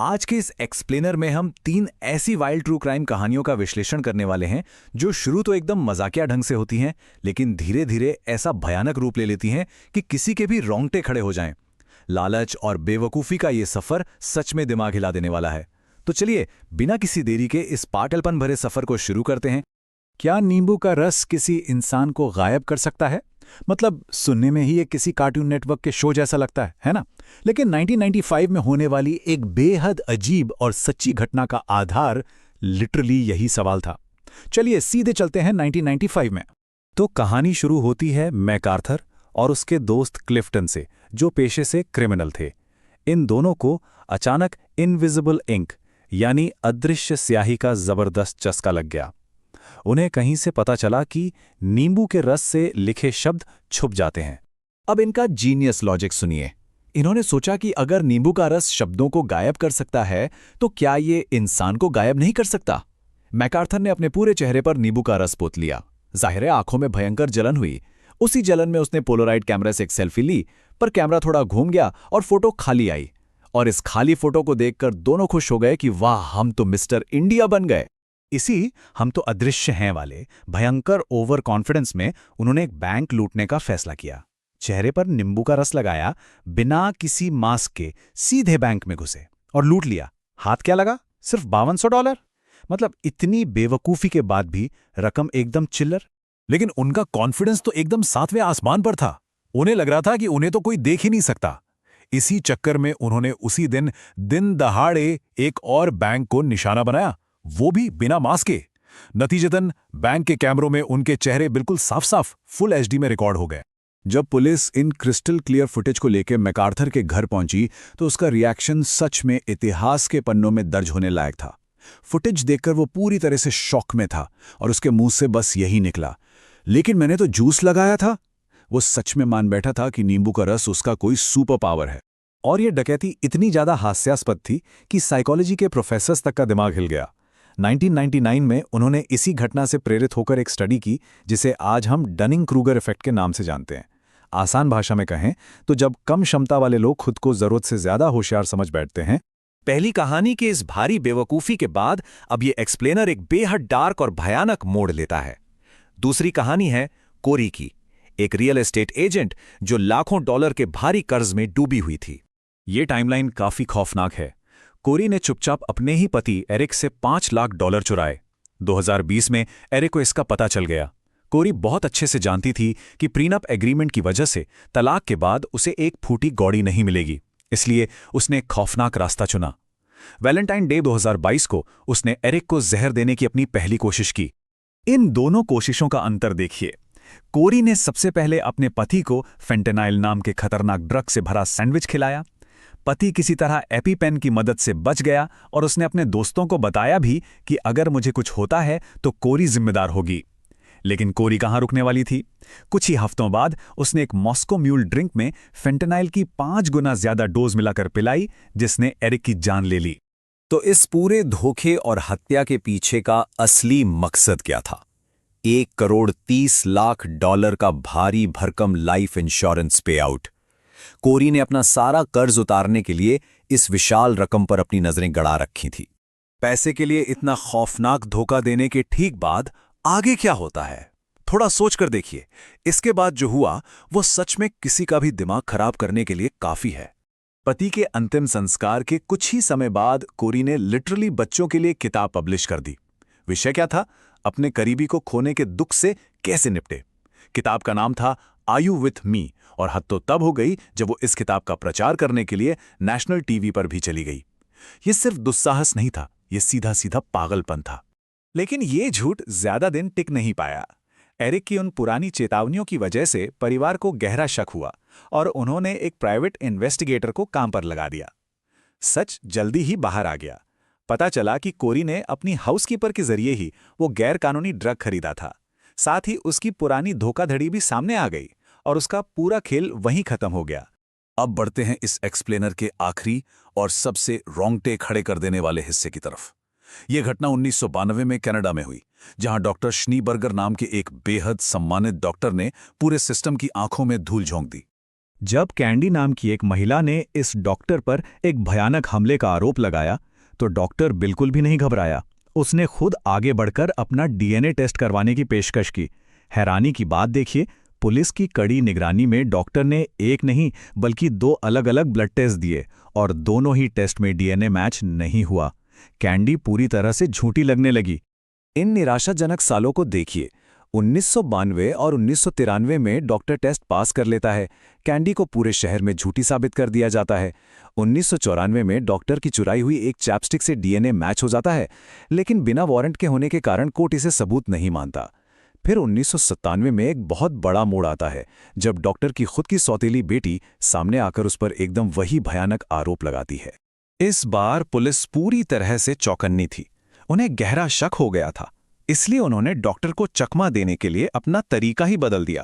आज के इस एक्सप्लेनर में हम 3 ऐसी वाइल्ड ट्रू क्राइम कहानियों का विश्लेषण करने वाले हैं जो शुरू तो एकदम मजाकिया ढंग से होती हैं, लेकिन धीरे धीरे ऐसा भयानक रूप ले लेती हैं कि किसी के भी रोंगटे खड़े हो जाएं। लालच और बेवकूफ़ी का ये सफ़र सच में दिमाग हिला देने वाला है। तो चलिए बिना किसी देरी के इस पागलपन भरे सफ़र को शुरू करते हैं। क्या नींबू का रस किसी इंसान को गायब कर सकता है? मतलब सुनने में ही ये किसी कार्टून नेटवर्क के शो जैसा लगता है ना? लेकिन 1995 में होने वाली एक बेहद अजीब और सच्ची घटना का आधार लिटरली यही सवाल था। चलिए सीधे चलते हैं 1995 में। तो कहानी शुरू होती है मैकार्थर और उसके दोस्त क्लिफ्टन से, जो पेशे से क्रिमिनल थे। इन दोनों को अचानक इनविजिबल इंक यानी अदृश्य स्याही का जबरदस्त चस्का लग गया। उन्हें कहीं से पता चला कि नींबू के रस से लिखे शब्द छुप जाते हैं। अब इनका जीनियस लॉजिक सुनिए। इन्होंने सोचा कि अगर नींबू का रस शब्दों को गायब कर सकता है तो क्या ये इंसान को गायब नहीं कर सकता? मैकार्थर ने अपने पूरे चेहरे पर नींबू का रस पोत लिया। जाहिर है आंखों में भयंकर जलन हुई। उसी जलन में उसने पोलराइड कैमरा से एक सेल्फी ली, पर कैमरा थोड़ा घूम गया और फोटो खाली आई। और इस खाली फोटो को देखकर दोनों खुश हो गए कि वाह, हम तो मिस्टर इंडिया बन गए। इसी हम तो अदृश्य हैं वाले भयंकर ओवर कॉन्फिडेंस में उन्होंने एक बैंक लूटने का फैसला किया। चेहरे पर नींबू का रस लगाया, बिना किसी मास्क के सीधे बैंक में घुसे और लूट लिया। हाथ क्या लगा? सिर्फ $5200। मतलब इतनी बेवकूफी के बाद भी रकम एकदम चिल्लर। लेकिन उनका कॉन्फिडेंस तो एकदम 7वें आसमान पर था। उन्हें लग रहा था कि उन्हें तो कोई देख ही नहीं सकता। इसी चक्कर में उन्होंने उसी दिन दहाड़े एक और बैंक को निशाना बनाया, वो भी बिना मास्क के। नतीजतन बैंक के कैमरों में उनके चेहरे बिल्कुल साफ साफ फुल एचडी में रिकॉर्ड हो गए। जब पुलिस इन क्रिस्टल क्लियर फुटेज को लेकर मैकार्थर के घर पहुंची तो उसका रिएक्शन सच में इतिहास के पन्नों में दर्ज होने लायक था। फुटेज देखकर वो पूरी तरह से शॉक में था और उसके मुंह से बस यही निकला, लेकिन मैंने तो जूस लगाया था। वो सच में मान बैठा था कि नींबू का रस उसका कोई सुपर पावर है। और ये डकैती इतनी ज्यादा हास्यास्पद थी कि साइकोलॉजी के प्रोफेसर्स तक का दिमाग हिल गया। 1999 में उन्होंने इसी घटना से प्रेरित होकर एक स्टडी की जिसे आज हम डनिंग क्रूगर इफेक्ट के नाम से जानते हैं। आसान भाषा में कहें तो जब कम क्षमता वाले लोग खुद को जरूरत से ज्यादा होशियार समझ बैठते हैं। पहली कहानी के इस भारी बेवकूफी के बाद अब ये एक्सप्लेनर एक बेहद डार्क और भयानक मोड़ लेता है। दूसरी कहानी है कोरी की, एक रियल एस्टेट एजेंट जो लाखों डॉलर के भारी कर्ज में डूबी हुई थी। ये टाइमलाइन काफी खौफनाक है। कोरी ने चुपचाप अपने ही पति एरिक से $5 लाख चुराए। 2020 में एरिक को इसका पता चल गया। कोरी बहुत अच्छे से जानती थी कि प्रीनअप एग्रीमेंट की वजह से तलाक के बाद उसे एक फूटी गौड़ी नहीं मिलेगी, इसलिए उसने एक खौफनाक रास्ता चुना। वैलेंटाइन डे 2022 को उसने एरिक को जहर देने की अपनी पहली कोशिश की। इन दोनों कोशिशों का अंतर देखिए। कोरी ने सबसे पहले अपने पति को फेंटेनाइल नाम के खतरनाक ड्रग से भरा सैंडविच खिलाया। पति किसी तरह एपीपेन की मदद से बच गया और उसने अपने दोस्तों को बताया भी कि अगर मुझे कुछ होता है तो कोरी जिम्मेदार होगी। लेकिन कोरी कहाँ रुकने वाली थी। कुछ ही हफ्तों बाद उसने एक मॉस्को म्यूल ड्रिंक में फेंटेनाइल की 5 गुना ज्यादा डोज मिलाकर पिलाई, जिसने एरिक की जान ले ली। तो इस पूरे धोखे और हत्या के पीछे का असली मकसद क्या था? $1,30,00,000 का भारी भरकम लाइफ इंश्योरेंस पे आउट। कोरी ने अपना सारा कर्ज उतारने के लिए इस विशाल रकम पर अपनी नजरें गड़ा रखी थी। पैसे के लिए इतना खौफनाक धोखा देने के ठीक बाद आगे क्या होता है, थोड़ा सोच कर देखिए। इसके बाद जो हुआ वो सच में किसी का भी दिमाग खराब करने के लिए काफी है। पति के अंतिम संस्कार के कुछ ही समय बाद कोरी ने लिटरली बच्चों के लिए किताब पब्लिश कर दी। विषय क्या था? अपने करीबी को खोने के दुख से कैसे निपटे। किताब का नाम था आर यू विथ मी, और हद तो तब हो गई जब वो इस किताब का प्रचार करने के लिए नेशनल टीवी पर भी चली गई। ये सिर्फ दुस्साहस नहीं था, ये सीधा सीधा पागलपन था। लेकिन ये झूठ ज्यादा दिन टिक नहीं पाया। एरिक की उन पुरानी चेतावनियों की वजह से परिवार को गहरा शक हुआ और उन्होंने एक प्राइवेट इन्वेस्टिगेटर को काम पर लगा दिया। सच जल्दी ही बाहर आ गया। पता चला कि कोरी ने अपनी हाउसकीपर के जरिए ही वो गैर कानूनी ड्रग खरीदा था। साथ ही उसकी पुरानी धोखाधड़ी भी सामने आ गई और उसका पूरा खेल वहीं खत्म हो गया। अब बढ़ते हैं इस एक्सप्लेनर के आखिरी और सबसे रोंगटे खड़े कर देने वाले हिस्से की तरफ। यह घटना 1992 में कनाडा में हुई, जहां डॉक्टर श्नीबर्गर नाम के एक बेहद सम्मानित डॉक्टर ने पूरे सिस्टम की आंखों में धूल झोंक दी। जब कैंडी नाम की एक महिला ने इस डॉक्टर पर एक भयानक हमले का आरोप लगाया तो डॉक्टर बिल्कुल भी नहीं घबराया। उसने खुद आगे बढ़कर अपना डीएनए टेस्ट करवाने की पेशकश की। हैरानी की बात देखिए, पुलिस की कड़ी निगरानी में डॉक्टर ने एक नहीं बल्कि 2 अलग-अलग ब्लड टेस्ट दिए और दोनों ही टेस्ट में डीएनए मैच नहीं हुआ। कैंडी पूरी तरह से झूठी लगने लगी। इन निराशाजनक सालों को देखिए। 1992 और 1993 में डॉक्टर टेस्ट पास कर लेता है। कैंडी को पूरे शहर में झूठी साबित कर दिया जाता है। 1994 में डॉक्टर की चुराई हुई एक चैपस्टिक से डीएनए मैच हो जाता है, लेकिन बिना वारंट के होने के कारण कोर्ट इसे सबूत नहीं मानता। फिर 1997 में एक बहुत बड़ा मोड़ आता है, जब डॉक्टर की खुद की सौतेली बेटी सामने आकर उस पर एकदम वही भयानक आरोप लगाती है। इस बार पुलिस पूरी तरह से चौकन्नी थी। उन्हें गहरा शक हो गया था, इसलिए उन्होंने डॉक्टर को चकमा देने के लिए अपना तरीका ही बदल दिया।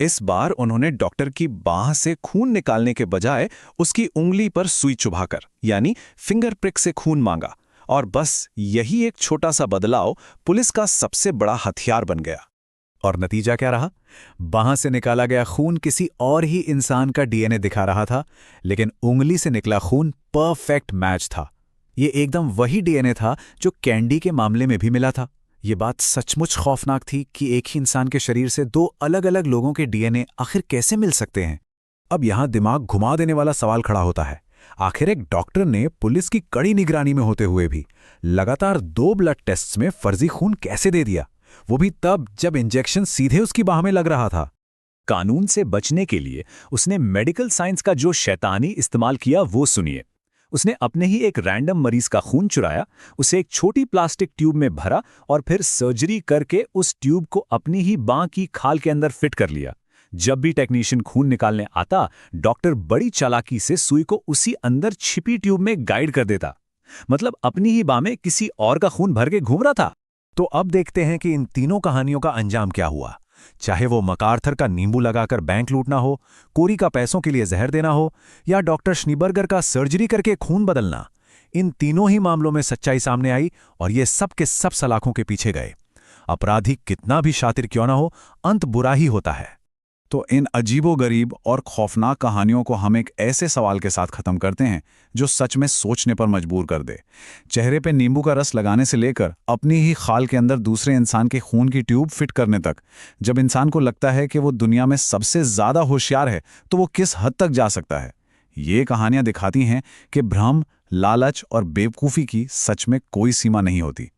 इस बार उन्होंने डॉक्टर की बाह से खून निकालने के बजाय उसकी उंगली पर सुई चुभाकर, यानी फिंगर प्रिक से खून मांगा। और बस यही एक छोटा सा बदलाव पुलिस का सबसे बड़ा हथियार बन गया। और नतीजा क्या रहा? बाह से निकाला गया खून किसी और ही इंसान का डीएनए दिखा रहा था, लेकिन उंगली से निकला खून परफेक्ट मैच था। ये एकदम वही डीएनए था जो कैंडी के मामले में भी मिला था। ये बात सचमुच खौफनाक थी कि एक ही इंसान के शरीर से 2 अलग-अलग लोगों के डीएनए आखिर कैसे मिल सकते हैं। अब यहां दिमाग घुमा देने वाला सवाल खड़ा होता है। आखिर एक डॉक्टर ने पुलिस की कड़ी निगरानी में होते हुए भी लगातार 2 ब्लड टेस्ट्स में फर्जी खून कैसे दे दिया, वो भी तब जब इंजेक्शन सीधे उसकी बाह में लग रहा था। कानून से बचने के लिए उसने मेडिकल साइंस का जो शैतानी इस्तेमाल किया वो सुनिए। उसने अपने ही एक रैंडम मरीज का खून चुराया, उसे एक छोटी प्लास्टिक ट्यूब में भरा और फिर सर्जरी करके उस ट्यूब को अपनी ही बांह की खाल के अंदर फिट कर लिया। जब भी टेक्नीशियन खून निकालने आता, डॉक्टर बड़ी चालाकी से सुई को उसी अंदर छिपी ट्यूब में गाइड कर देता। मतलब अपनी ही बांह में किसी और का खून भर के घूम रहा था। तो अब देखते हैं कि इन तीनों कहानियों का अंजाम क्या हुआ। चाहे वो मकार्थर का नींबू लगाकर बैंक लूटना हो, कोरी का पैसों के लिए जहर देना हो, या डॉक्टर श्नीबर्गर का सर्जरी करके खून बदलना, इन तीनों ही मामलों में सच्चाई सामने आई और ये सब के सब सलाखों के पीछे गए। अपराधी कितना भी शातिर क्यों ना हो, अंत बुरा ही होता है। तो इन अजीबोगरीब और खौफनाक कहानियों को हम एक ऐसे सवाल के साथ खत्म करते हैं जो सच में सोचने पर मजबूर कर दे। चेहरे पे नींबू का रस लगाने से लेकर अपनी ही खाल के अंदर दूसरे इंसान के खून की ट्यूब फिट करने तक, जब इंसान को लगता है कि वो दुनिया में सबसे ज्यादा होशियार है तो वो किस हद तक जा सकता है। ये कहानियां दिखाती हैं कि भ्रम, लालच और बेवकूफ़ी की सच में कोई सीमा नहीं होती।